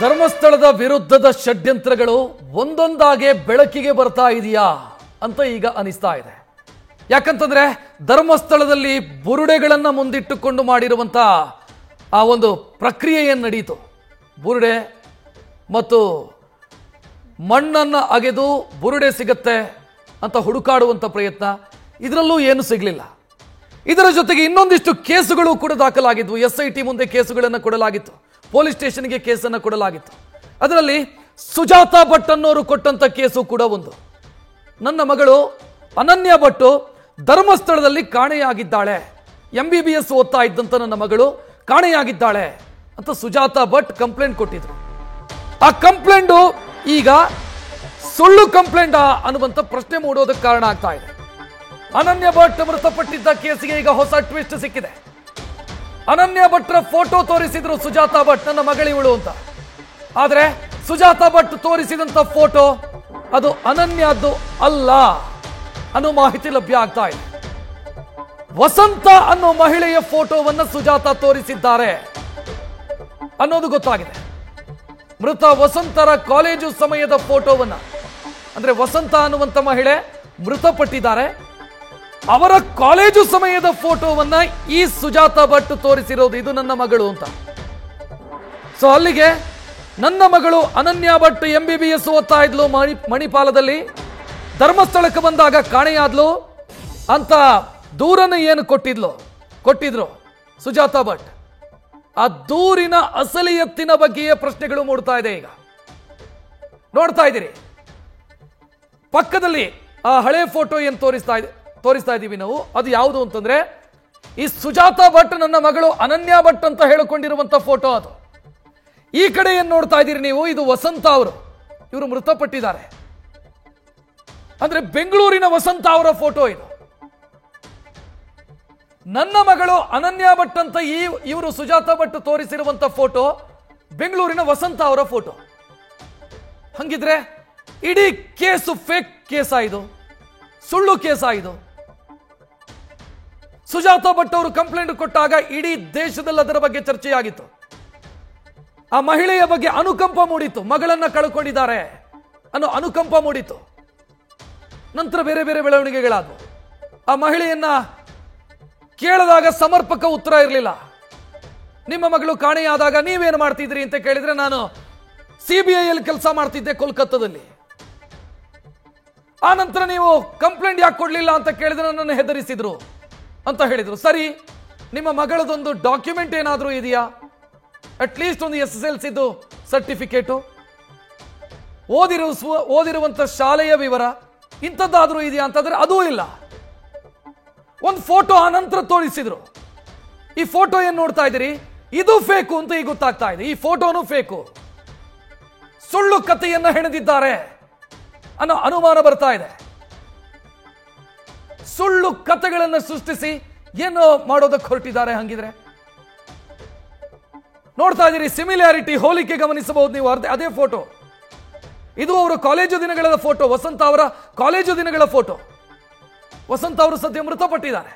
ಧರ್ಮಸ್ಥಳದ ವಿರುದ್ಧದ ಷಡ್ಯಂತ್ರಗಳು ಒಂದೊಂದಾಗೆ ಬೆಳಕಿಗೆ ಬರ್ತಾ ಇದೆಯಾ ಅಂತ ಈಗ ಅನಿಸ್ತಾ ಇದೆ. ಯಾಕಂತಂದ್ರೆ ಧರ್ಮಸ್ಥಳದಲ್ಲಿ ಬುರುಡೆಗಳನ್ನ ಮುಂದಿಟ್ಟುಕೊಂಡು ಮಾಡಿರುವಂತ ಆ ಒಂದು ಪ್ರಕ್ರಿಯೆ ಏನು ನಡೆಯಿತು, ಬುರುಡೆ ಮತ್ತು ಮಣ್ಣನ್ನ ಅಗೆದು ಬುರುಡೆ ಸಿಗತ್ತೆ ಅಂತ ಹುಡುಕಾಡುವಂತ ಪ್ರಯತ್ನ, ಇದರಲ್ಲೂ ಏನು ಸಿಗಲಿಲ್ಲ. ಇದರ ಜೊತೆಗೆ ಇನ್ನೊಂದಿಷ್ಟು ಕೇಸುಗಳು ಕೂಡ ದಾಖಲಾಗಿದ್ವು. SIT ಮುಂದೆ ಕೇಸುಗಳನ್ನು ಕೊಡಲಾಗಿತ್ತು, ಪೊಲೀಸ್ ಸ್ಟೇಷನ್ಗೆ ಕೇಸನ್ನು ಕೊಡಲಾಗಿತ್ತು. ಅದರಲ್ಲಿ ಸುಜಾತಾ ಭಟ್ ಅನ್ನೋರು ಕೊಟ್ಟಂತ ಕೇಸು ಕೂಡ ಒಂದು. ನನ್ನ ಮಗಳು ಅನನ್ಯ ಭಟ್ ಧರ್ಮಸ್ಥಳದಲ್ಲಿ ಕಾಣೆಯಾಗಿದ್ದಾಳೆ, MBBS ಓದ್ತಾ ಇದ್ದಂತ ನನ್ನ ಮಗಳು ಕಾಣೆಯಾಗಿದ್ದಾಳೆ ಅಂತ ಸುಜಾತಾ ಭಟ್ ಕಂಪ್ಲೇಂಟ್ ಕೊಟ್ಟಿದ್ರು. ಆ ಕಂಪ್ಲೇಂಟ್ ಈಗ ಸುಳ್ಳು ಕಂಪ್ಲೇಂಟ್ ಅನ್ನುವಂತ ಪ್ರಶ್ನೆ ಮೂಡೋದಕ್ಕೆ ಕಾರಣ ಆಗ್ತಾ ಇದೆ. ಅನನ್ಯ ಭಟ್ ಮೃತಪಟ್ಟಿದ್ದ ಕೇಸಿಗೆ ಈಗ ಹೊಸ ಟ್ವಿಸ್ಟ್ ಸಿಕ್ಕಿದೆ. ಅನನ್ಯ ಭಟ್ರ ಫೋಟೋ ತೋರಿಸಿದ್ರು ಸುಜಾತಾ ಭಟ್, ನನ್ನ ಮಗಳಿವಳು ಅಂತ. ಆದ್ರೆ ಸುಜಾತಾ ಭಟ್ ತೋರಿಸಿದಂತ ಫೋಟೋ ಅದು ಅನನ್ಯದ್ದು ಅಲ್ಲ ಅನ್ನೋ ಮಾಹಿತಿ ಲಭ್ಯ ಆಗ್ತಾ ಇದೆ. ವಸಂತ ಅನ್ನೋ ಮಹಿಳೆಯ ಫೋಟೋವನ್ನ ಸುಜಾತಾ ತೋರಿಸಿದ್ದಾರೆ ಅನ್ನೋದು ಗೊತ್ತಾಗಿದೆ. ಮೃತ ವಸಂತರ ಕಾಲೇಜು ಸಮಯದ ಫೋಟೋವನ್ನ, ಅಂದ್ರೆ ವಸಂತ ಅನ್ನುವಂತ ಮಹಿಳೆ ಮೃತಪಟ್ಟಿದ್ದಾರೆ, ಅವರ ಕಾಲೇಜು ಸಮಯದ ಫೋಟೋವನ್ನ ಈ ಸುಜಾತಾ ಭಟ್ ತೋರಿಸಿರೋದು, ಇದು ನನ್ನ ಮಗಳು ಅಂತ. ಸೊ ಅಲ್ಲಿಗೆ ನನ್ನ ಮಗಳು ಅನನ್ಯ ಭಟ್ MBBS ಓದ್ತಾ ಇದ್ಲು ಮಣಿಪಾಲದಲ್ಲಿ, ಧರ್ಮಸ್ಥಳಕ್ಕೆ ಬಂದಾಗ ಕಾಣೆಯಾದ್ಲು ಅಂತ ದೂರನ್ನು ಏನು ಕೊಟ್ಟಿದ್ರು ಸುಜಾತಾ ಭಟ್, ಆ ದೂರಿನ ಅಸಲಿಯತ್ತಿನ ಬಗ್ಗೆಯೇ ಪ್ರಶ್ನೆಗಳು ಮೂಡ್ತಾ ಇದೆ. ಈಗ ನೋಡ್ತಾ ಇದ್ದೀರಿ ಪಕ್ಕದಲ್ಲಿ ಆ ಹಳೆ ಫೋಟೋ ಏನು ತೋರಿಸ್ತಾ ಇದ್ದೀವಿ ನಾವು, ಅದು ಯಾವುದು ಅಂತಂದ್ರೆ ಈ ಸುಜಾತಾ ಭಟ್ ನನ್ನ ಮಗಳು ಅನನ್ಯ ಭಟ್ ಅಂತ ಹೇಳಿಕೊಂಡಿರುವಂತ ಫೋಟೋ ಅದು. ಈ ಕಡೆ ಏನ್ ನೋಡ್ತಾ ಇದ್ದೀರಿ ನೀವು, ಇದು ವಸಂತ ಅವರು, ಇವರು ಮೃತಪಟ್ಟಿದ್ದಾರೆ. ಅಂದ್ರೆ ಬೆಂಗಳೂರಿನ ವಸಂತ ಅವರ ಫೋಟೋ ಇದು. ನನ್ನ ಮಗಳು ಅನನ್ಯ ಭಟ್ ಅಂತ ಇವರು ಸುಜಾತಾ ಭಟ್ ತೋರಿಸಿರುವಂತ ಫೋಟೋ ಬೆಂಗಳೂರಿನ ವಸಂತ ಅವರ ಫೋಟೋ. ಹಂಗಿದ್ರೆ ಇಡೀ ಕೇಸು ಫೇಕ್ ಕೇಸ, ಇದು ಸುಳ್ಳು ಕೇಸ. ಇದು ಸುಜಾತಾ ಭಟ್ ಅವರು ಕಂಪ್ಲೇಂಟ್ ಕೊಟ್ಟಾಗ ಇಡೀ ದೇಶದಲ್ಲಿ ಅದರ ಬಗ್ಗೆ ಚರ್ಚೆಯಾಗಿತ್ತು. ಆ ಮಹಿಳೆಯ ಬಗ್ಗೆ ಅನುಕಂಪ ಮೂಡಿತ್ತು, ಮಗಳನ್ನ ಕಳ್ಕೊಂಡಿದ್ದಾರೆ ಅನ್ನೋ ಅನುಕಂಪ ಮೂಡಿತ್ತು. ನಂತರ ಬೇರೆ ಬೇರೆ ಬೆಳವಣಿಗೆಗಳಾದವು. ಆ ಮಹಿಳೆಯನ್ನ ಕೇಳಿದಾಗ ಸಮರ್ಪಕ ಉತ್ತರ ಇರಲಿಲ್ಲ. ನಿಮ್ಮ ಮಗಳು ಕಾಣೆಯಾದಾಗ ನೀವೇನು ಮಾಡ್ತಿದ್ರಿ ಅಂತ ಕೇಳಿದ್ರೆ, ನಾನು CBI ಯಲ್ಲಿ ಕೆಲಸ ಮಾಡ್ತಿದ್ದೆ ಕೋಲ್ಕತ್ತಾದಲ್ಲಿ. ಆ ನಂತರ ನೀವು ಕಂಪ್ಲೇಂಟ್ ಯಾಕೆ ಕೊಡ್ಲಿಲ್ಲ ಅಂತ ಕೇಳಿದ್ರೆ ನನ್ನನ್ನು ಹೆದರಿಸಿದ್ರು ಅಂತ ಹೇಳಿದ್ರು. ಸರಿ, ನಿಮ್ಮ ಮಗಳದೊಂದು ಡಾಕ್ಯುಮೆಂಟ್ ಏನಾದರೂ ಇದೆಯಾ, ಅಟ್ಲೀಸ್ಟ್ ಒಂದು SSLC ಸರ್ಟಿಫಿಕೇಟು, ಓದಿರುವಂತ ಶಾಲೆಯ ವಿವರ ಇಂಥದ್ದಾದ್ರೂ ಇದೆಯಾ ಅಂತಂದ್ರೆ ಅದೂ ಇಲ್ಲ. ಒಂದು ಫೋಟೋ ಆ ನಂತರ ತೋರಿಸಿದ್ರು. ಈ ಫೋಟೋ ಏನ್ ನೋಡ್ತಾ ಇದ್ದೀರಿ, ಇದು ಫೇಕು ಅಂತ ಈಗ ಗೊತ್ತಾಗ್ತಾ ಇದೆ. ಈ ಫೋಟೋನು ಫೇಕು, ಸುಳ್ಳು ಕಥೆಯನ್ನ ಹೆಣೆದಿದ್ದಾರೆ ಅನ್ನೋ ಅನುಮಾನ ಬರ್ತಾ ಇದೆ. ಸುಳ್ಳು ಕಥೆಗಳನ್ನು ಸೃಷ್ಟಿಸಿ ಏನು ಮಾಡೋದಕ್ಕೆ ಹೊರಟಿದ್ದಾರೆ. ಹಂಗಿದ್ರೆ ನೋಡ್ತಾ ಇದ್ದೀರಿ ಸಿಮಿಲಾರಿಟಿ, ಹೋಲಿಕೆ ಗಮನಿಸಬಹುದು ನೀವು. ಅದೇ ಫೋಟೋ ಇದು ಅವರ ಕಾಲೇಜು ದಿನಗಳ ಫೋಟೋ, ವಸಂತ ಅವರ ಕಾಲೇಜು ದಿನಗಳ ಫೋಟೋ. ವಸಂತ ಅವರು ಸದ್ಯ ಮೃತಪಟ್ಟಿದ್ದಾರೆ.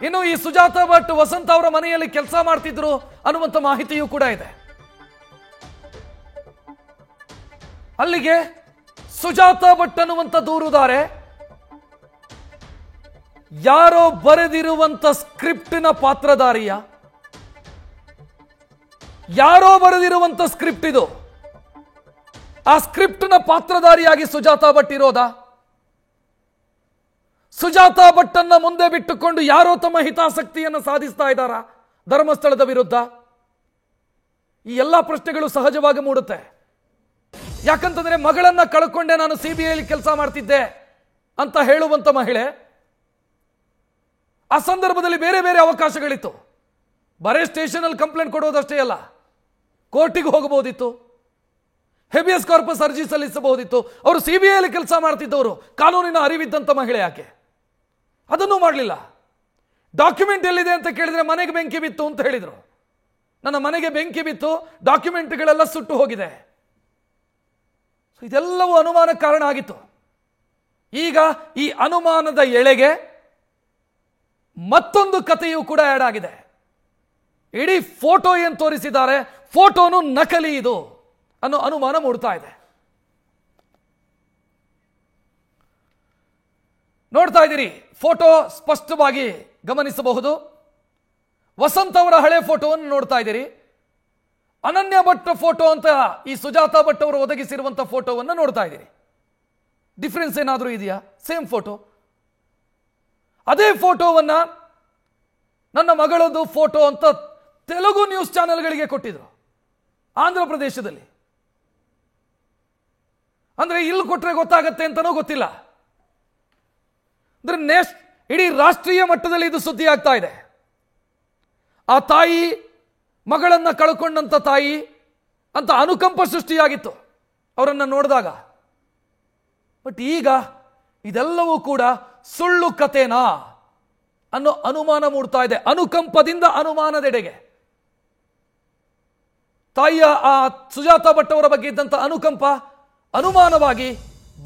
ಇನ್ನು ಈ ಸುಜಾತಾ ಭಟ್ ವಸಂತ ಅವರ ಮನೆಯಲ್ಲಿ ಕೆಲಸ ಮಾಡ್ತಿದ್ರು ಅನ್ನುವಂಥ ಮಾಹಿತಿಯೂ ಕೂಡ ಇದೆ. ಅಲ್ಲಿಗೆ ಸುಜಾತಾ ಭಟ್ ಅನ್ನುವಂಥ ದೂರುದಾರೆ ಯಾರೋ ಬರೆದಿರುವಂತ ಸ್ಕ್ರಿಪ್ಟಿನ ಪಾತ್ರಧಾರಿಯ, ಯಾರೋ ಬರೆದಿರುವಂತ ಸ್ಕ್ರಿಪ್ಟ್ ಇದು. ಆ ಸ್ಕ್ರಿಪ್ಟ್ನ ಪಾತ್ರಧಾರಿಯಾಗಿ ಸುಜಾತಾ ಭಟ್ ಇರೋದಾ? ಸುಜಾತಾ ಭಟ್ ಅನ್ನ ಮುಂದೆ ಬಿಟ್ಟುಕೊಂಡು ಯಾರೋ ತಮ್ಮ ಹಿತಾಸಕ್ತಿಯನ್ನು ಸಾಧಿಸ್ತಾ ಇದ್ದಾರಾ ಧರ್ಮಸ್ಥಳದ ವಿರುದ್ಧ? ಈ ಎಲ್ಲಾ ಪ್ರಶ್ನೆಗಳು ಸಹಜವಾಗಿ ಮೂಡುತ್ತೆ. ಯಾಕಂತಂದ್ರೆ ಮಗಳನ್ನ ಕಳ್ಕೊಂಡೆ, ನಾನು CBI ಯಲ್ಲಿ ಕೆಲಸ ಮಾಡ್ತಿದ್ದೆ ಅಂತ ಹೇಳುವಂತ ಮಹಿಳೆ, ಆ ಸಂದರ್ಭದಲ್ಲಿ ಬೇರೆ ಬೇರೆ ಅವಕಾಶಗಳಿತ್ತು. ಬರೇ ಸ್ಟೇಷನ್ ಅಲ್ಲಿ ಕಂಪ್ಲೇಂಟ್ ಕೊಡೋದಷ್ಟೇ ಅಲ್ಲ, ಕೋರ್ಟಿಗೆ ಹೋಗಬಹುದಿತ್ತು, ಹೇಬಿಯಸ್ ಕಾರ್ಪಸ್ ಅರ್ಜಿ ಸಲ್ಲಿಸಬಹುದಿತ್ತು. ಅವರು CBI ಯಲ್ಲಿ ಕೆಲಸ ಮಾಡ್ತಿದ್ದವರು, ಕಾನೂನಿನ ಅರಿವಿದ್ದಂತ ಮಹಿಳೆ ಯಾಕೆ ಅದನ್ನು ಮಾಡಲಿಲ್ಲ? ಡಾಕ್ಯುಮೆಂಟ್ ಎಲ್ಲಿದೆ ಅಂತ ಕೇಳಿದ್ರೆ ಮನೆಗೆ ಬೆಂಕಿ ಬಿತ್ತು ಅಂತ ಹೇಳಿದ್ರು. ನನ್ನ ಮನೆಗೆ ಬೆಂಕಿ ಬಿತ್ತು, ಡಾಕ್ಯುಮೆಂಟ್ಗಳೆಲ್ಲ ಸುಟ್ಟು ಹೋಗಿದೆ. ಇದೆಲ್ಲವೂ ಅನುಮಾನ ಕಾರಣ ಆಗಿತ್ತು. ಈಗ ಈ ಅನುಮಾನದ ಎಳೆಗೆ ಮತ್ತೊಂದು ಕಥೆಯೂ ಕೂಡ ಆಡ್ ಆಗಿದೆ. ಇಡೀ ಫೋಟೋ ಏನು ತೋರಿಸಿದ್ದಾರೆ, ಫೋಟೋನು ನಕಲಿ ಇದು ಅನ್ನೋ ಅನುಮಾನ ಮೂಡ್ತಾ ಇದೆ. ನೋಡ್ತಾ ಇದ್ದೀರಿ, ಫೋಟೋ ಸ್ಪಷ್ಟವಾಗಿ ಗಮನಿಸಬಹುದು. ವಸಂತ್ ಅವರ ಹಳೆ ಫೋಟೋವನ್ನು ನೋಡ್ತಾ ಇದ್ದೀರಿ. ಅನನ್ಯ ಭಟ್ ಫೋಟೋ ಅಂತ ಈ ಸುಜಾತಾ ಭಟ್ ಅವರು ಒದಗಿಸಿರುವಂತಹ ಫೋಟೋವನ್ನು ನೋಡ್ತಾ ಇದ್ದೀರಿ. ಡಿಫರೆನ್ಸ್ ಏನಾದರೂ ಇದೆಯಾ? Same photo. ಅದೇ ಫೋಟೋವನ್ನ ನನ್ನ ಮಗಳದು ಫೋಟೋ ಅಂತ ತೆಲುಗು ನ್ಯೂಸ್ ಚಾನೆಲ್ಗಳಿಗೆ ಕೊಟ್ಟಿದ್ರು ಆಂಧ್ರ ಪ್ರದೇಶದಲ್ಲಿ. ಅಂದ್ರೆ ಇಲ್ಲಿ ಕೊಟ್ರೆ ಗೊತ್ತಾಗತ್ತೆ ಅಂತನೂ ಗೊತ್ತಿಲ್ಲ. ಅಂದ್ರೆ ಇಡೀ ರಾಷ್ಟ್ರೀಯ ಮಟ್ಟದಲ್ಲಿ ಇದು ಸುದ್ದಿ ಆಗ್ತಾ ಇದೆ. ಆ ತಾಯಿ ಮಗಳನ್ನ ಕಳ್ಕೊಂಡಂತ ತಾಯಿ ಅಂತ ಅನುಕಂಪ ಸೃಷ್ಟಿಯಾಗಿತ್ತು ಅವರನ್ನ ನೋಡಿದಾಗ. ಬಟ್ ಈಗ ಇದೆಲ್ಲವೂ ಕೂಡ ಸುಳ್ಳು ಕಥೆನಾ ಅನ್ನೋ ಅನುಮಾನ ಮೂಡ್ತಾ ಇದೆ. ಅನುಕಂಪದಿಂದ ಅನುಮಾನದೆಡೆಗೆ ತಾಯಿಯ ಆ ಸುಜಾತಾ ಭಟ್ ಅವರ ಬಗ್ಗೆ ಇದ್ದಂತ ಅನುಕಂಪ ಅನುಮಾನವಾಗಿ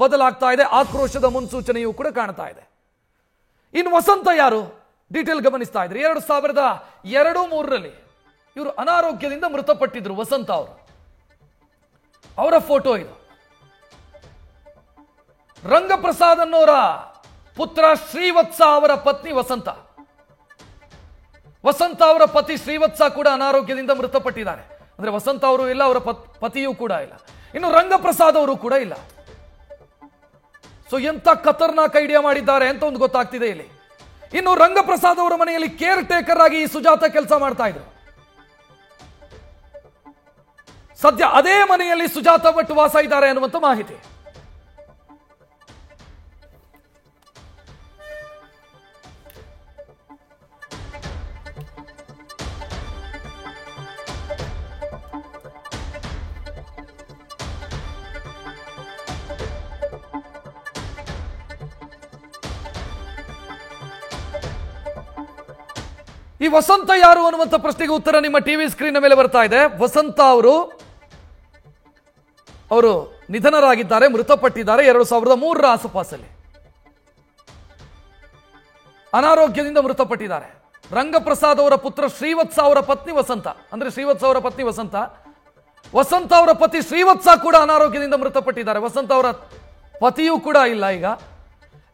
ಬದಲಾಗ್ತಾ ಇದೆ. ಆಕ್ರೋಶದ ಮುನ್ಸೂಚನೆಯೂ ಕೂಡ ಕಾಣ್ತಾ ಇದೆ. ಇನ್ನು ವಸಂತ ಯಾರು? ಡೀಟೇಲ್ ಗಮನಿಸ್ತಾ ಇದ್ರಿ. 2002-03ರಲ್ಲಿ ಇವರು ಅನಾರೋಗ್ಯದಿಂದ ಮೃತಪಟ್ಟಿದ್ರು. ವಸಂತ ಅವರು, ಅವರ ಫೋಟೋ ಇದು. ರಂಗಪ್ರಸಾದ್ ಅನ್ನೋರ ಪುತ್ರ ಶ್ರೀವತ್ಸ ಅವರ ಪತ್ನಿ ವಸಂತ. ವಸಂತ ಅವರ ಪತಿ ಶ್ರೀವತ್ಸ ಕೂಡ ಅನಾರೋಗ್ಯದಿಂದ ಮೃತಪಟ್ಟಿದ್ದಾರೆ. ಅಂದ್ರೆ ವಸಂತ ಅವರು ಇಲ್ಲ, ಅವರ ಪತಿಯೂ ಕೂಡ ಇಲ್ಲ. ಇನ್ನು ರಂಗಪ್ರಸಾದ್ ಅವರು ಕೂಡ ಇಲ್ಲ. ಸೊ ಎಂತ ಖತರ್ನಾಕ್ ಐಡಿಯಾ ಮಾಡಿದ್ದಾರೆ ಅಂತ ಒಂದು ಗೊತ್ತಾಗ್ತಿದೆ ಇಲ್ಲಿ. ಇನ್ನು ರಂಗಪ್ರಸಾದ್ ಅವರ ಮನೆಯಲ್ಲಿ ಕೇರ್ ಟೇಕರ್ ಆಗಿ ಈ ಸುಜಾತ ಕೆಲಸ ಮಾಡ್ತಾ ಇದ್ರು. ಸದ್ಯ ಅದೇ ಮನೆಯಲ್ಲಿ ಸುಜಾತಾ ಭಟ್ ವಾಸ ಇದ್ದಾರೆ ಅನ್ನುವಂತ ಮಾಹಿತಿ. ಈ ವಸಂತ ಯಾರು ಅನ್ನುವಂಥ ಪ್ರಶ್ನೆಗೆ ಉತ್ತರ ನಿಮ್ಮ ಟಿವಿ ಸ್ಕ್ರೀನ್ ಮೇಲೆ ಬರ್ತಾ ಇದೆ. ವಸಂತ ಅವರು ನಿಧನರಾಗಿದ್ದಾರೆ, ಮೃತಪಟ್ಟಿದ್ದಾರೆ 2003ರ ಆಸುಪಾಸಲ್ಲಿ. ಅನಾರೋಗ್ಯದಿಂದ ಮೃತಪಟ್ಟಿದ್ದಾರೆ. ರಂಗಪ್ರಸಾದ್ ಅವರ ಪುತ್ರ ಶ್ರೀವತ್ಸ ಅವರ ಪತ್ನಿ ವಸಂತ, ಅಂದ್ರೆ ಶ್ರೀವತ್ಸ ಅವರ ಪತ್ನಿ ವಸಂತ. ವಸಂತ ಅವರ ಪತಿ ಶ್ರೀವತ್ಸ ಕೂಡ ಅನಾರೋಗ್ಯದಿಂದ ಮೃತಪಟ್ಟಿದ್ದಾರೆ. ವಸಂತ ಅವರ ಪತಿಯೂ ಕೂಡ ಇಲ್ಲ ಈಗ.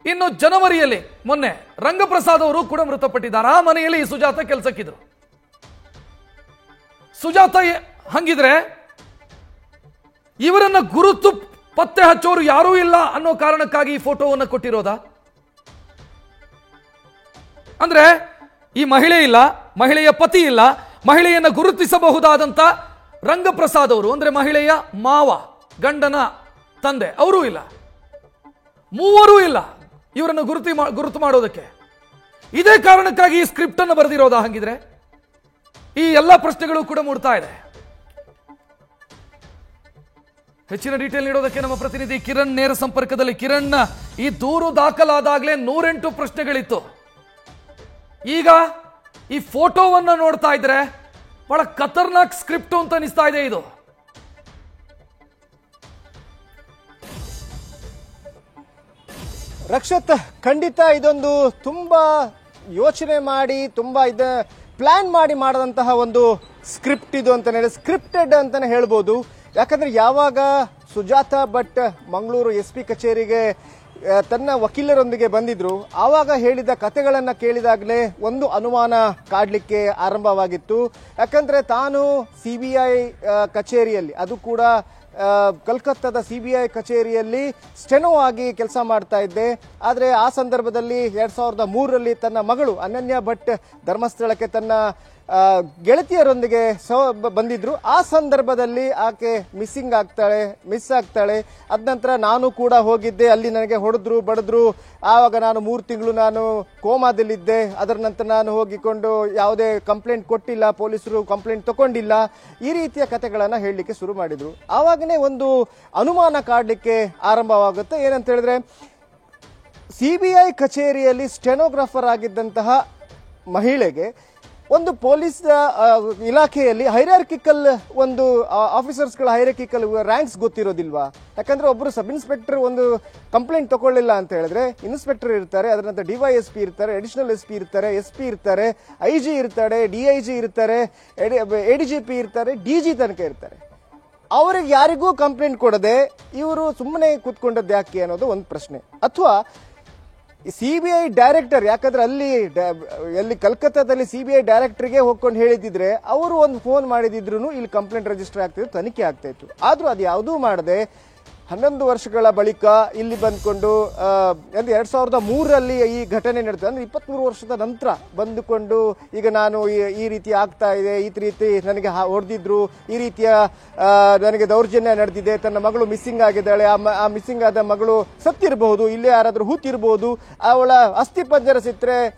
ಇನ್ನು ಜನವರಿಯಲ್ಲಿ ಮೊನ್ನೆ ರಂಗಪ್ರಸಾದ್ ಅವರು ಕೂಡ ಮೃತಪಟ್ಟಿದ್ದಾರೆ. ಆ ಮನೆಯಲ್ಲಿ ಈ ಸುಜಾತ ಕೆಲಸಕ್ಕಿದ್ರು. ಸುಜಾತ ಹಂಗಿದ್ರೆ ಇವರನ್ನ ಗುರುತು ಪತ್ತೆ ಹಚ್ಚೋರು ಯಾರೂ ಇಲ್ಲ ಅನ್ನೋ ಕಾರಣಕ್ಕಾಗಿ ಈ ಫೋಟೋವನ್ನು ಕೊಟ್ಟಿರೋದಾ? ಅಂದ್ರೆ ಈ ಮಹಿಳೆ ಇಲ್ಲ, ಮಹಿಳೆಯ ಪತಿ ಇಲ್ಲ, ಮಹಿಳೆಯನ್ನ ಗುರುತಿಸಬಹುದಾದಂತ ರಂಗಪ್ರಸಾದ್ ಅವರು ಅಂದ್ರೆ ಮಹಿಳೆಯ ಮಾವ, ಗಂಡನ ತಂದೆ ಅವರೂ ಇಲ್ಲ, ಮೂವರೂ ಇಲ್ಲ ಇವರನ್ನು ಗುರುತು ಮಾಡೋದಕ್ಕೆ. ಇದೇ ಕಾರಣಕ್ಕಾಗಿ ಈ ಸ್ಕ್ರಿಪ್ಟ್ ಅನ್ನು ಬರೆದಿರೋದಾ? ಹಂಗಿದ್ರೆ ಈ ಎಲ್ಲ ಪ್ರಶ್ನೆಗಳು ಕೂಡ ಮೂಡ್ತಾ ಇದೆ. ಹೆಚ್ಚಿನ ಡೀಟೇಲ್ ನೀಡೋದಕ್ಕೆ ನಮ್ಮ ಪ್ರತಿನಿಧಿ ಕಿರಣ್ ನೇರ ಸಂಪರ್ಕದಲ್ಲಿ. ಕಿರಣ್, ಈ ದೂರು ದಾಖಲಾದಾಗಲೇ 108 ಪ್ರಶ್ನೆಗಳಿತ್ತು. ಈಗ ಈ ಫೋಟೋವನ್ನ ನೋಡ್ತಾ ಇದ್ರೆ ಬಹಳ ಖತರ್ನಾಕ್ ಸ್ಕ್ರಿಪ್ಟ್ ಅಂತ ಅನಿಸ್ತಾ ಇದೆ ಇದು. ರಕ್ಷತ್, ಖಂಡಿತ ಇದೊಂದು ತುಂಬಾ ಯೋಚನೆ ಮಾಡಿ ತುಂಬಾ ಪ್ಲಾನ್ ಮಾಡಿ ಮಾಡದಂತಹ ಒಂದು ಸ್ಕ್ರಿಪ್ಟ್ ಇದು ಅಂತಾನೆ, ಸ್ಕ್ರಿಪ್ಟೆಡ್ ಅಂತಾನೆ ಹೇಳ್ಬೋದು. ಯಾಕಂದ್ರೆ ಯಾವಾಗ ಸುಜಾತಾ ಭಟ್ ಮಂಗಳೂರು SP ಕಚೇರಿಗೆ ತನ್ನ ವಕೀಲರೊಂದಿಗೆ ಬಂದಿದ್ರು, ಆವಾಗ ಹೇಳಿದ ಕಥೆಗಳನ್ನ ಕೇಳಿದಾಗಲೇ ಒಂದು ಅನುಮಾನ ಕಾಡ್ಲಿಕ್ಕೆ ಆರಂಭವಾಗಿತ್ತು. ಯಾಕಂದ್ರೆ ತಾನು CBI ಕಚೇರಿಯಲ್ಲಿ, ಅದು ಕೂಡ ಕಲ್ಕತ್ತಾದ CBI ಕಚೇರಿಯಲ್ಲಿ ಸ್ಟೆನೋ ಆಗಿ ಕೆಲಸ ಮಾಡ್ತಾ ಇದ್ದೆ. ಆದರೆ ಆ ಸಂದರ್ಭದಲ್ಲಿ 2003ರಲ್ಲಿ ತನ್ನ ಮಗಳು ಅನನ್ಯ ಭಟ್ ಧರ್ಮಸ್ಥಳಕ್ಕೆ ತನ್ನ ಗೆಳತಿಯರೊಂದಿಗೆ ಬಂದಿದ್ರು. ಆ ಸಂದರ್ಭದಲ್ಲಿ ಆಕೆ ಮಿಸ್ ಆಗ್ತಾಳೆ. ಅದ ನಂತರ ನಾನು ಕೂಡ ಹೋಗಿದ್ದೆ, ಅಲ್ಲಿ ನನಗೆ ಹೊಡೆದ್ರು ಬಡಿದ್ರು. ಆವಾಗ ನಾನು 3 ತಿಂಗಳು ನಾನು ಕೋಮಾದಲ್ಲಿದ್ದೆ. ಅದರ ನಂತರ ನಾನು ಹೋಗಿಕೊಂಡು ಯಾವುದೇ ಕಂಪ್ಲೇಂಟ್ ಕೊಟ್ಟಿಲ್ಲ, ಪೊಲೀಸರು ಕಂಪ್ಲೇಂಟ್ ತಗೊಂಡಿಲ್ಲ. ಈ ರೀತಿಯ ಕಥೆಗಳನ್ನ ಹೇಳಲಿಕ್ಕೆ ಶುರು ಮಾಡಿದ್ರು. ಆವಾಗನೇ ಒಂದು ಅನುಮಾನ ಕಾಡ್ಲಿಕ್ಕೆ ಆರಂಭವಾಗುತ್ತೆ. ಏನಂತ ಹೇಳಿದ್ರೆ, CBI ಕಚೇರಿಯಲ್ಲಿ ಸ್ಟೆನೋಗ್ರಾಫರ್ ಆಗಿದ್ದಂತಹ ಮಹಿಳೆಗೆ ಒಂದು ಪೊಲೀಸ್ ಇಲಾಖೆಯಲ್ಲಿ ಹೈರಾರ್ಕಿಕಲ್ ಒಂದು ಆಫೀಸರ್ಸ್ಗಳ ಹೈರಾರ್ಕಿಕಲ್ ರ್ಯಾಂಕ್ಸ್ ಗೊತ್ತಿರೋದಿಲ್ವಾ? ಯಾಕಂದ್ರೆ ಒಬ್ಬರು ಸಬ್ ಇನ್ಸ್ಪೆಕ್ಟರ್ ಒಂದು ಕಂಪ್ಲೇಂಟ್ ತಗೊಳ್ಳಿಲ್ಲ ಅಂತ ಹೇಳಿದ್ರೆ ಇನ್ಸ್ಪೆಕ್ಟರ್ ಇರ್ತಾರೆ, ಅದರ ನಂತರ DYSP ಇರ್ತಾರೆ, ಅಡಿಷನಲ್ SP ಇರ್ತಾರೆ, SP ಇರ್ತಾರೆ, IG ಇರ್ತಾರೆ, DIG ಇರ್ತಾರೆ, ADGP ಇರ್ತಾರೆ, DG ತನಕ ಇರ್ತಾರೆ. ಅವರಿಗೆ ಯಾರಿಗೂ ಕಂಪ್ಲೇಂಟ್ ಕೊಡದೆ ಇವರು ಸುಮ್ಮನೆ ಕೂತ್ಕೊಂಡದ್ದು ಯಾಕೆ ಅನ್ನೋದು ಒಂದು ಪ್ರಶ್ನೆ. ಅಥವಾ CBI ಡೈರೆಕ್ಟರ್, ಯಾಕಂದ್ರೆ ಅಲ್ಲಿ ಕಲ್ಕತ್ತಾದಲ್ಲಿ CBI ಡೈರೆಕ್ಟರ್ಗೆ ಹೋಗ್ಕೊಂಡು ಹೇಳಿದಿದ್ರೆ ಅವರು ಒಂದು ಫೋನ್ ಮಾಡಿದಿದ್ರು ಇಲ್ಲಿ ಕಂಪ್ಲೇಂಟ್ ರಿಜಿಸ್ಟರ್ ಆಗ್ತಿತ್ತು, ತನಿಖೆ ಆಗ್ತಾ ಇತ್ತು. ಆದ್ರೂ ಅದು ಯಾವುದೂ ಮಾಡದೆ 11 ವರ್ಷಗಳ ಬಳಿಕ ಇಲ್ಲಿ ಬಂದ್ಕೊಂಡು 2003ರಲ್ಲಿ ಈ ಘಟನೆ ನಡೆದು ಅಂದ್ರೆ 23 ವರ್ಷದ ನಂತರ ಬಂದುಕೊಂಡು ಈಗ ನಾನು ಈ ರೀತಿ ಆಗ್ತಾ ಇದೆ, ಈ ರೀತಿ ನನಗೆ ಹೊಡೆದಿದ್ರು, ಈ ರೀತಿಯ ನನಗೆ ದೌರ್ಜನ್ಯ ನಡೆದಿದೆ, ತನ್ನ ಮಗಳು ಮಿಸ್ಸಿಂಗ್ ಆಗಿದ್ದಾಳೆ, ಆ ಮಿಸ್ಸಿಂಗ್ ಆದ ಮಗಳು ಸತ್ತಿರಬಹುದು, ಇಲ್ಲೇ ಯಾರಾದ್ರೂ ಹೂತಿರಬಹುದು, ಅವಳ ಅಸ್ಥಿಪಂಜರ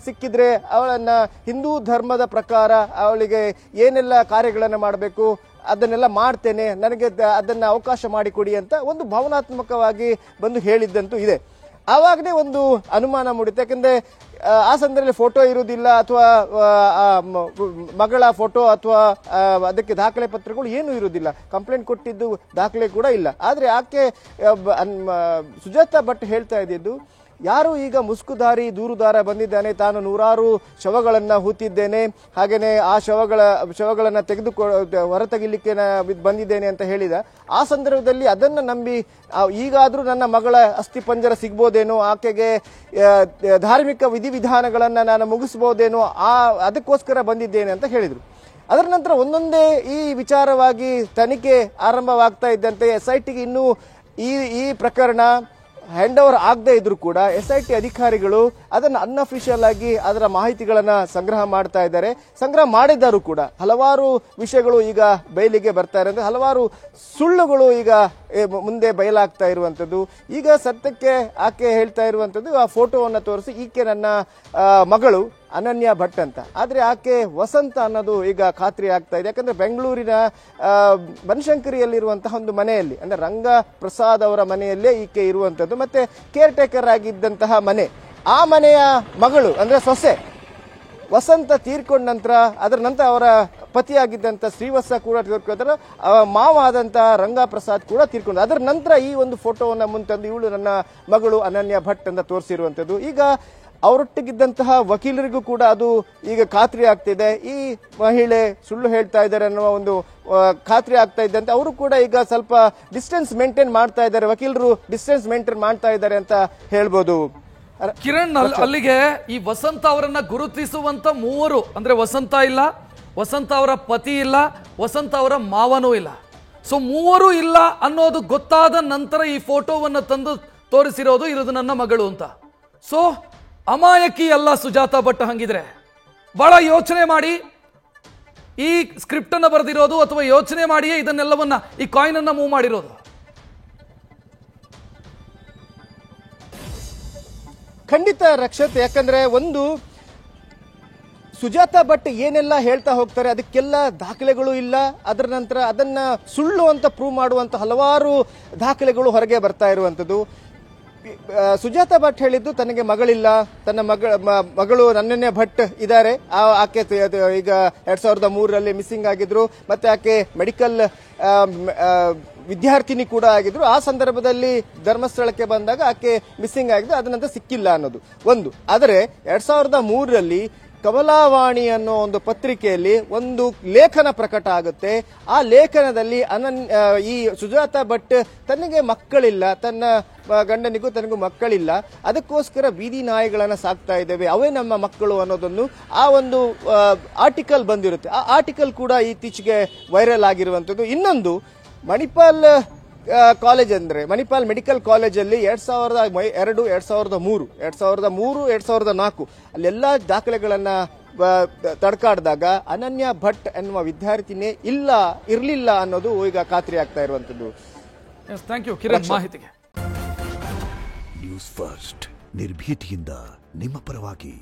ಸಿಕ್ಕಿದ್ರೆ ಅವಳನ್ನ ಹಿಂದೂ ಧರ್ಮದ ಪ್ರಕಾರ ಅವಳಿಗೆ ಏನೆಲ್ಲ ಕಾರ್ಯಗಳನ್ನು ಮಾಡಬೇಕು ಅದನ್ನೆಲ್ಲ ಮಾಡ್ತೇನೆ, ನನಗೆ ಅದನ್ನ ಅವಕಾಶ ಮಾಡಿಕೊಡಿ ಅಂತ ಒಂದು ಭಾವನಾತ್ಮಕವಾಗಿ ಬಂದು ಹೇಳಿದ್ದಂತೂ ಇದೆ. ಆವಾಗನೇ ಒಂದು ಅನುಮಾನ ಮೂಡಿತ್ತು. ಯಾಕಂದ್ರೆ ಆ ಸಂದರ್ಭದಲ್ಲಿ ಫೋಟೋ ಇರುವುದಿಲ್ಲ, ಅಥವಾ ಮಗಳ ಫೋಟೋ ಅಥವಾ ಅದಕ್ಕೆ ದಾಖಲೆ ಪತ್ರಗಳು ಏನೂ ಇರುವುದಿಲ್ಲ, ಕಂಪ್ಲೇಂಟ್ ಕೊಟ್ಟಿದ್ದು ದಾಖಲೆ ಕೂಡ ಇಲ್ಲ. ಆದ್ರೆ ಆಕೆ ಸುಜಾತಾ ಭಟ್ ಹೇಳ್ತಾ ಇದ್ದಿದ್ದು, ಯಾರು ಈಗ ಮುಸ್ಕುಧಾರಿ ದೂರುದಾರ ಬಂದಿದ್ದಾನೆ, ತಾನು 100 ಶವಗಳನ್ನ ಹೂತಿದ್ದೇನೆ, ಹಾಗೇನೆ ಆ ಶವಗಳನ್ನ ಹೊರತೆಗಿಲಿಕ್ಕೆ ಬಂದಿದ್ದೇನೆ ಅಂತ ಹೇಳಿದ. ಆ ಸಂದರ್ಭದಲ್ಲಿ ಅದನ್ನ ನಂಬಿ ಈಗಾದ್ರೂ ನನ್ನ ಮಗಳ ಅಸ್ಥಿಪಂಜರ ಸಿಗ್ಬೋದೇನೋ, ಆಕೆಗೆ ಧಾರ್ಮಿಕ ವಿಧಿವಿಧಾನಗಳನ್ನ ನಾನು ಮುಗಿಸಬಹುದೇನೋ, ಅದಕ್ಕೋಸ್ಕರ ಬಂದಿದ್ದೇನೆ ಅಂತ ಹೇಳಿದ್ರು. ಅದರ ನಂತರ ಒಂದೊಂದೇ ಈ ವಿಚಾರವಾಗಿ ತನಿಖೆ ಆರಂಭವಾಗ್ತಾ ಇದ್ದಂತೆ SITಗೆ ಇನ್ನೂ ಈ ಪ್ರಕರಣ ಹ್ಯಾಂಡ್ ಓವರ್ ಆಗದೆ ಇದ್ರು ಕೂಡ SIT ಅಧಿಕಾರಿಗಳು ಅದನ್ನು ಅನ್ಅಫಿಷಿಯಲ್ ಆಗಿ ಅದರ ಮಾಹಿತಿಗಳನ್ನ ಸಂಗ್ರಹ ಮಾಡ್ತಾ ಇದ್ದಾರೆ. ಸಂಗ್ರಹ ಮಾಡಿದ್ದಾರು ಕೂಡ ಹಲವಾರು ವಿಷಯಗಳು ಈಗ ಬಯಲಿಗೆ ಬರ್ತಾ ಇರೋದು, ಹಲವಾರು ಸುಳ್ಳುಗಳು ಈಗ ಮುಂದೆ ಬಯಲಾಗ್ತಾ ಇರುವಂತದ್ದು. ಈಗ ಸತ್ಯಕ್ಕೆ ಆಕೆ ಹೇಳ್ತಾ ಇರುವಂತದ್ದು, ಆ ಫೋಟೋವನ್ನು ತೋರಿಸಿ ಈಕೆ ನನ್ನ ಮಗಳು ಅನನ್ಯ ಭಟ್ ಅಂತ. ಆದ್ರೆ ಆಕೆ ವಸಂತ ಅನ್ನೋದು ಈಗ ಖಾತ್ರಿ ಆಗ್ತಾ ಇದೆ. ಯಾಕಂದ್ರೆ ಬೆಂಗಳೂರಿನ ಬನಶಂಕರಿಯಲ್ಲಿರುವಂತಹ ಒಂದು ಮನೆಯಲ್ಲಿ, ಅಂದ್ರೆ ರಂಗ ಪ್ರಸಾದ್ ಅವರ ಮನೆಯಲ್ಲೇ ಈಕೆ ಇರುವಂತದ್ದು, ಮತ್ತೆ ಕೇರ್ ಟೇಕರ್ ಆಗಿದ್ದಂತಹ ಮನೆ. ಆ ಮನೆಯ ಮಗಳು ಅಂದ್ರೆ ಸೊಸೆ ವಸಂತ ತೀರ್ಕೊಂಡ ನಂತರ, ಅದರ ನಂತರ ಅವರ ಪತಿಯಾಗಿದ್ದಂತ ಶ್ರೀವತ್ಸ ಕೂಡ ತೀರ್ಕೊಂಡ್ರ, ಮಾವ ಆದಂತಹ ರಂಗ ಪ್ರಸಾದ್ ಕೂಡ ತೀರ್ಕೊಂಡ್ರು. ಅದರ ನಂತರ ಈ ಒಂದು ಫೋಟೋವನ್ನ ಮುಂತಂದು ಇವಳು ನನ್ನ ಮಗಳು ಅನನ್ಯ ಭಟ್ ಅಂತ ತೋರಿಸಿರುವಂತದ್ದು. ಈಗ ಅವರೊಟ್ಟಿಗಿದ್ದಂತಹ ವಕೀಲರಿಗೂ ಕೂಡ ಅದು ಈಗ ಖಾತ್ರಿ ಆಗ್ತಿದೆ, ಈ ಮಹಿಳೆ ಸುಳ್ಳು ಹೇಳ್ತಾ ಇದ್ದಾರೆ ಅನ್ನುವ ಒಂದು ಖಾತ್ರಿ ಆಗ್ತಾ ಇದ್ದಂತೆ ಅವರು ಕೂಡ ಈಗ ಸ್ವಲ್ಪ ಡಿಸ್ಟೆನ್ಸ್ ಮೇಂಟೈನ್ ಮಾಡ್ತಾ ಇದ್ದಾರೆ, ವಕೀಲರು ಡಿಸ್ಟೆನ್ಸ್ ಮೇಂಟೈನ್ ಮಾಡ್ತಾ ಇದ್ದಾರೆ ಅಂತ ಹೇಳ್ಬೋದು. ಕಿರಣ್, ಅಲ್ಲಿಗೆ ಈ ವಸಂತ ಅವರನ್ನ ಗುರುತಿಸುವಂತ 3 ಅಂದ್ರೆ ವಸಂತ ಇಲ್ಲ, ವಸಂತ ಅವರ ಪತಿ ಇಲ್ಲ, ವಸಂತ ಅವರ ಮಾವನೂ ಇಲ್ಲ. ಸೊ 3 ಇಲ್ಲ ಅನ್ನೋದು ಗೊತ್ತಾದ ನಂತರ ಈ ಫೋಟೋವನ್ನು ತಂದು ತೋರಿಸಿರೋದು ಇದು ನನ್ನ ಮಗಳು ಅಂತ. ಸೊ ಅಮಾಯಕಿ ಅಲ್ಲ ಸುಜಾತಾ ಭಟ್. ಹಂಗಿದ್ರೆ ಬಹಳ ಯೋಚನೆ ಮಾಡಿ ಈ ಸ್ಕ್ರಿಪ್ಟ್ ಅನ್ನ ಬರೆದಿರೋದು, ಅಥವಾ ಯೋಚನೆ ಮಾಡಿಯೇ ಇದನ್ನೆಲ್ಲವನ್ನ ಈ ಕಾಯಿನ್ ಅನ್ನ ಮೂವ್ ಮಾಡಿರೋದು. ಖಂಡಿತ ರಕ್ಷತ್. ಯಾಕಂದ್ರೆ ಒಂದು ಸುಜಾತಾ ಭಟ್ ಏನೆಲ್ಲ ಹೇಳ್ತಾ ಹೋಗ್ತಾರೆ ಅದಕ್ಕೆಲ್ಲ ದಾಖಲೆಗಳು ಇಲ್ಲ. ಅದರ ನಂತರ ಅದನ್ನ ಸುಳ್ಳು ಅಂತ ಪ್ರೂವ್ ಮಾಡುವಂತ ಹಲವಾರು ದಾಖಲೆಗಳು ಹೊರಗೆ ಬರ್ತಾ ಇರುವಂತದ್ದು. ಸುಜಾತಾ ಭಟ್ ಹೇಳಿದ್ದು ತನಗೆ ಮಗಳಿಲ್ಲ, ತನ್ನ ಮಗಳು ಅನನ್ಯ ಭಟ್ ಇದ್ದಾರೆ, ಆಕೆ ಈಗ 2003ರಲ್ಲಿ ಮಿಸ್ಸಿಂಗ್ ಆಗಿದ್ರು, ಮತ್ತೆ ಆಕೆ ಮೆಡಿಕಲ್ ವಿದ್ಯಾರ್ಥಿನಿ ಕೂಡ ಆಗಿದ್ರು. ಆ ಸಂದರ್ಭದಲ್ಲಿ ಧರ್ಮಸ್ಥಳಕ್ಕೆ ಬಂದಾಗ ಆಕೆ ಮಿಸ್ಸಿಂಗ್ ಆಗಿದ್ದು, ಅದನ್ನಂತ ಸಿಕ್ಕಿಲ್ಲ ಅನ್ನೋದು ಒಂದು. ಆದರೆ 2003ರಲ್ಲಿ ಕಮಲಾವಾಣಿ ಅನ್ನೋ ಒಂದು ಪತ್ರಿಕೆಯಲ್ಲಿ ಒಂದು ಲೇಖನ ಪ್ರಕಟ ಆಗುತ್ತೆ. ಆ ಲೇಖನದಲ್ಲಿ ಈ ಸುಜಾತಾ ಭಟ್ ತನಗೆ ಮಕ್ಕಳಿಲ್ಲ, ತನ್ನ ಗಂಡನಿಗೂ ತನಗೂ ಮಕ್ಕಳಿಲ್ಲ, ಅದಕ್ಕೋಸ್ಕರ ಬೀದಿ ನಾಯಿಗಳನ್ನ ಸಾಕ್ತಾ ಇದ್ದೇವೆ, ಅವೇ ನಮ್ಮ ಮಕ್ಕಳು ಅನ್ನೋದನ್ನು ಆ ಒಂದು ಆರ್ಟಿಕಲ್ ಬಂದಿರುತ್ತೆ. ಆ ಆರ್ಟಿಕಲ್ ಕೂಡ ಇತ್ತೀಚೆಗೆ ವೈರಲ್ ಆಗಿರುವಂತದ್ದು. ಇನ್ನೊಂದು ಮಣಿಪಾಲ್ ಕಾಲೇಜ್ ಅಂದ್ರೆ ಮಣಿಪಾಲ್ ಮೆಡಿಕಲ್ ಕಾಲೇಜಲ್ಲಿ 2002, 2003, 2004 ಅಲ್ಲೆಲ್ಲ ದಾಖಲೆಗಳನ್ನ ತಡ್ಕಾಡಿದಾಗ ಅನನ್ಯ ಭಟ್ ಎನ್ನುವ ವಿದ್ಯಾರ್ಥಿನಿ ಇರಲಿಲ್ಲ ಅನ್ನೋದು ಈಗ ಖಾತ್ರಿ ಆಗ್ತಾ ಇರುವಂತದ್ದು. ಥ್ಯಾಂಕ್ ಯು ಕಿರಣ್ ಮಾಹಿತಿಗೆ. ನ್ಯೂಸ್ ಫಸ್ಟ್ ನಿರ್ಭೀತಿಯಿಂದ ನಿಮ್ಮ ಪರವಾಗಿ.